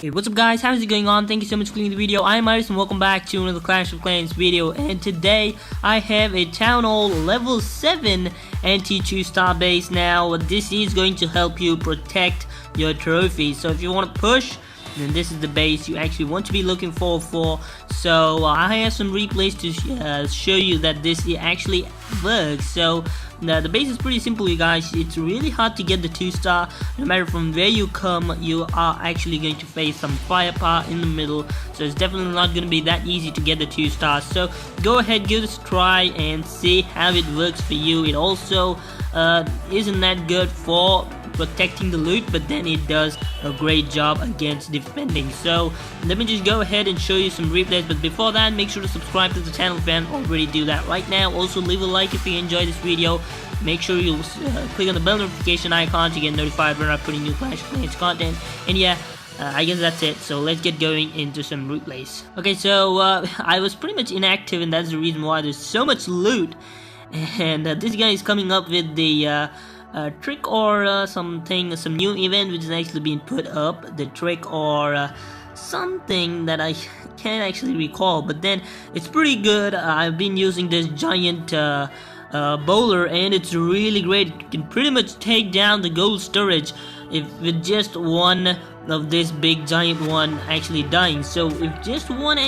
Hey, what's up guys, how is it going on? Thank you so much for clicking the video. I'm Ayrus and welcome back to another Clash of Clans video, and today I have a Town Hall level 7 anti-2 star base. Now this is going to help you protect your trophies, so if you want to push, then this is the base you actually want to be looking for. So I have some replays to show you that this actually works. So the base is pretty simple, you guys. It's really hard to get the 2-star. No matter from where you come, you are actually going to face some firepower in the middle, so it's definitely not going to be that easy to get the 2-star. So go ahead, give this a try and see how it works for you. It also isn't that good for protecting the loot, but then it does a great job against defending. So let me just go ahead and show you some replays, but before that, make sure to subscribe to the channel if you haven't already. Do that right now. Also leave a like if you enjoy this video. Make sure you click on the bell notification icon to get notified when I put in new Clash of Clans content. And yeah, I guess that's it. So let's get going into some replays. Okay, so I was pretty much inactive, and that's the reason why there's so much loot. And this guy is coming up with the trick or some new event which is actually being put up. The trick or something that I can't actually recall, but then it's pretty good. I've been using this giant bowler, and it's really great. You can pretty much take down the gold storage if with just one of this big giant one actually dying. So if just one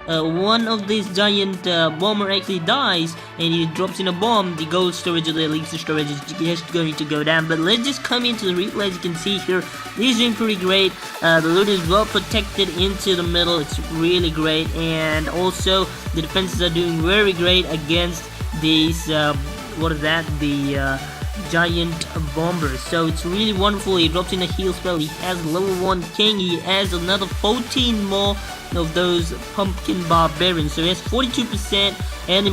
of these giant bomber actually dies and he drops in a bomb, the gold storage or the elixir storage is just going to go down. But let's just come into the replay. As you can see here, he's doing pretty great. The loot is well protected into the middle. It's really great, and also the defenses are doing very great against these the giant bombers. So it's really wonderful. He drops in a heal spell. He has level 1 king. He has another 14 more of those pumpkin barbarians. So he has 42%, and the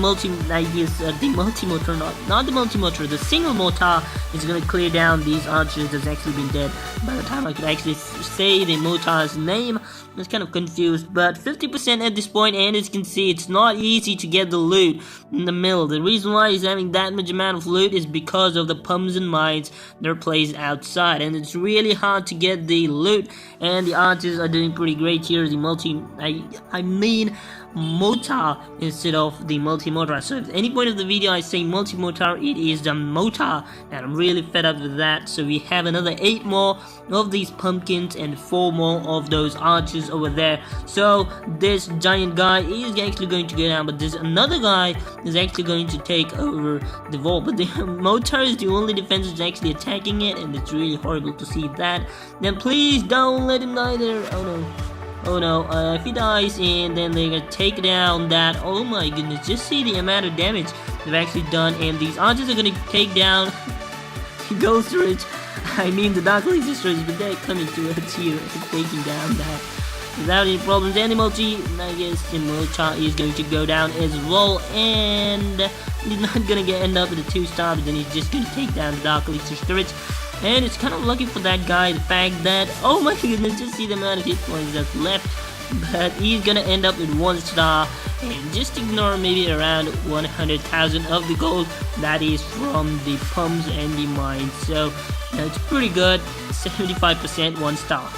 the single mortar is gonna clear down these archers that's actually been dead by the time I could actually say the mortar's name. I was kind of confused, but 50% at this point, and as you can see, it's not easy to get the loot in the middle. The reason why he's having that much amount of loot is because of the pumps and mines that are placed outside, and it's really hard to get the loot, and the archers are doing pretty great here. The mortar instead of the multi-mortar. So at any point of the video I say multi-mortar, it is the mortar, and I'm really fed up with that. So we have another 8 more of these pumpkins and 4 more of those archers over there. So this giant guy is actually going to go down, but there's another guy is actually going to take over the wall. But the mortar is the only defense that's actually attacking it, and it's really horrible to see that. Then please don't let him die there. Oh no, if he dies, and then they're gonna take down that, oh my goodness, just see the amount of damage they've actually done. And these archers are gonna take down gold storage, I mean the dark elixir storage, but they're coming towards here and taking down that without any problems. And I guess the multi is going to go down as well, and he's not gonna end up with a 2-star, but then he's just gonna take down the dark elixir storage. And it's kind of lucky for that guy, the fact that, oh my goodness, just see the amount of hit points that's left. But he's gonna end up with 1-star, and just ignore maybe around 100,000 of the gold that is from the pumps and the mines. So it's pretty good, 75% 1-star.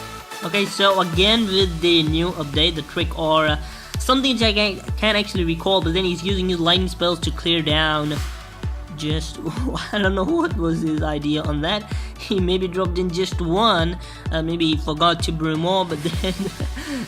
Okay, so again with the new update, the trick or something that I can't actually recall, but then he's using his lightning spells to clear down. Just, I don't know what was his idea on that. He maybe dropped in just one, maybe he forgot to brew more, but then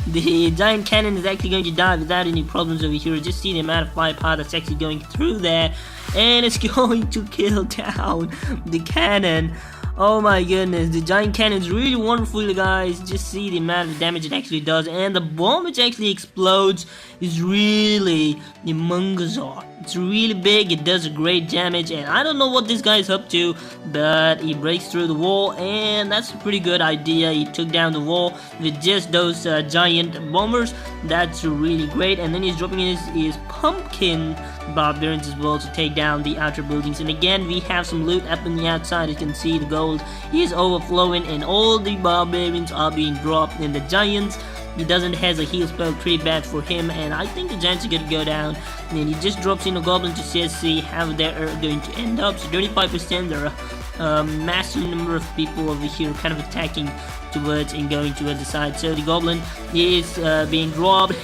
the giant cannon is actually going to die without any problems over here. Just see the amount of firepower that's actually going through there, and it's going to kill down the cannon. Oh my goodness, the giant cannon is really wonderful, you guys. Just see the amount of damage it actually does, and the bomb which actually explodes is really humongous. It's really big, it does a great damage, and I don't know what this guy is up to, but he breaks through the wall, and that's a pretty good idea. He took down the wall with just those giant bombers. That's really great. And then he's dropping in his pumpkin barbarians as well to take down the outer buildings. And again, we have some loot up on the outside. You can see the gold is overflowing, and all the barbarians are being dropped, and the giants, he doesn't has a heal spell, pretty bad for him, and I think the giants are going to go down. And then he just drops in a goblin to see how they're going to end up. So 35%, they're massive number of people over here kind of attacking towards and going towards the side. So the goblin is being robbed.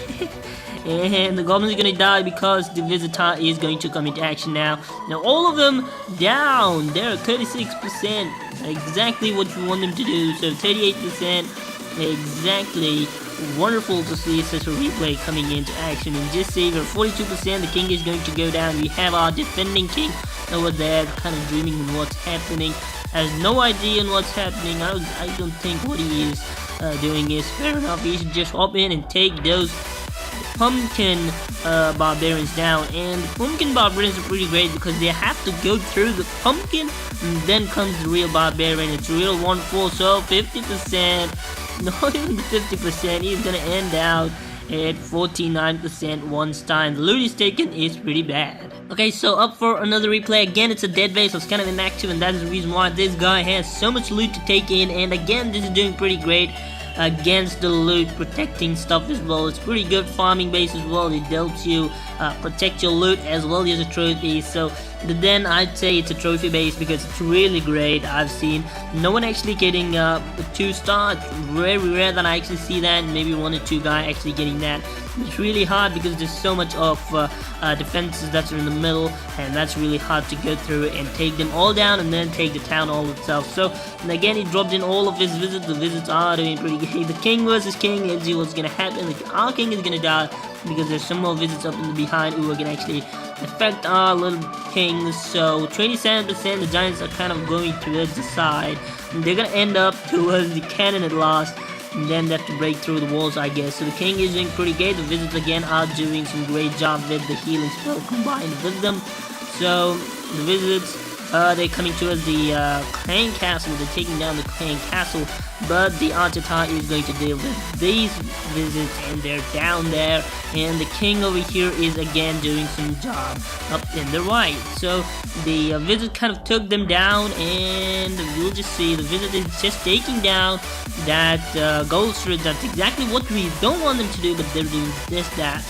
And the goblins are gonna die because the visitor is going to come into action now. Now all of them down. They're 36%. Exactly what you want them to do. So 38%. Exactly. Wonderful to see such a replay coming into action. And just see we're 42%. The king is going to go down. We have our defending king over there, kind of dreaming on what's happening. Has no idea on what's happening. I don't think what he is doing is fair enough. He should just hop in and take those pumpkin barbarians down. And the pumpkin barbarians are pretty great because they have to go through the pumpkin and then comes the real barbarian. It's real wonderful. So 50%, not even the 50%, he's gonna end out at 49% once time. The loot is taken is pretty bad. Okay, so up for another replay. Again, it's a dead base, so it's kind of inactive, and that is the reason why this guy has so much loot to take in. And again, this is doing pretty great against the loot, protecting stuff as well. It's pretty good farming base as well. It helps you protect your loot as well as a trophy. So then I'd say it's a trophy base because it's really great. I've seen no one actually getting a 2-star. It's very rare that I actually see that. Maybe 1 or 2 guys actually getting that. It's really hard because there's so much of defenses that's in the middle, and that's really hard to go through and take them all down and then take the town all itself. So and again, he dropped in all of his visits. The visits are doing pretty good. The king versus king, let's see what's gonna happen. Our king is gonna die because there's some more visits up in the behind who are gonna actually affect our little kings. So 27%, the giants are kind of going towards the side, and they're gonna end up towards the cannon at last. And then they have to break through the walls, I guess. So the king is doing pretty great. The visits again are doing some great job with the healing spell combined with them. So the visits, they're coming towards the clan castle. They're taking down the clan castle, but the Arteta is going to deal with these visits, and they're down there. And the king over here is again doing some job up in the right. So the visit kind of took them down, and you'll just see the visit is just taking down that gold street. That's exactly what we don't want them to do, but they're doing just that.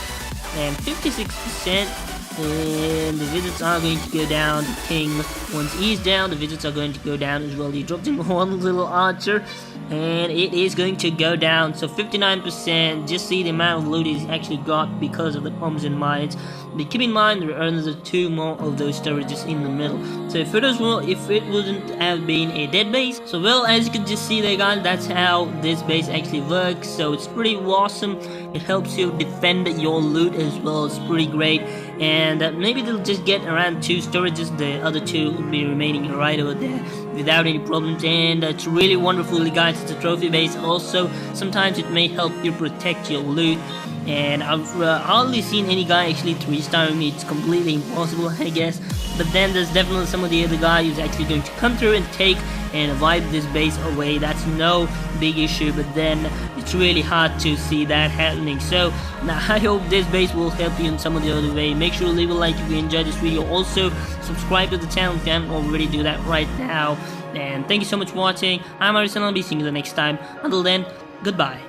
And 56%. And the visits are going to go down. The king, once he's down, the visits are going to go down as well. He dropped in one little archer, and it is going to go down. So 59%. Just see the amount of loot he's actually got because of the pumps and mines. But keep in mind there are another 2 more of those storages in the middle. So if it wouldn't have been a dead base, so well, as you can just see there, guys, that's how this base actually works. So it's pretty awesome. It helps you defend your loot as well. It's pretty great. And maybe they'll just get around 2 storages. The other 2 will be remaining right over there without any problems. And it's really wonderful, guys. It's a trophy base. Also, sometimes it may help you protect your loot. And I've hardly seen any guy actually 3-starring me. It's completely impossible, I guess. But then there's definitely some of the other guy who's actually going to come through and take and wipe this base away. That's no big issue, but then it's really hard to see that happening. So now I hope this base will help you in some of the other way. Make sure to leave a like if you enjoyed this video. Also subscribe to the channel if you haven't already. Do that right now. And thank you so much for watching. I'm Ayrus, and I'll be seeing you the next time. Until then, goodbye.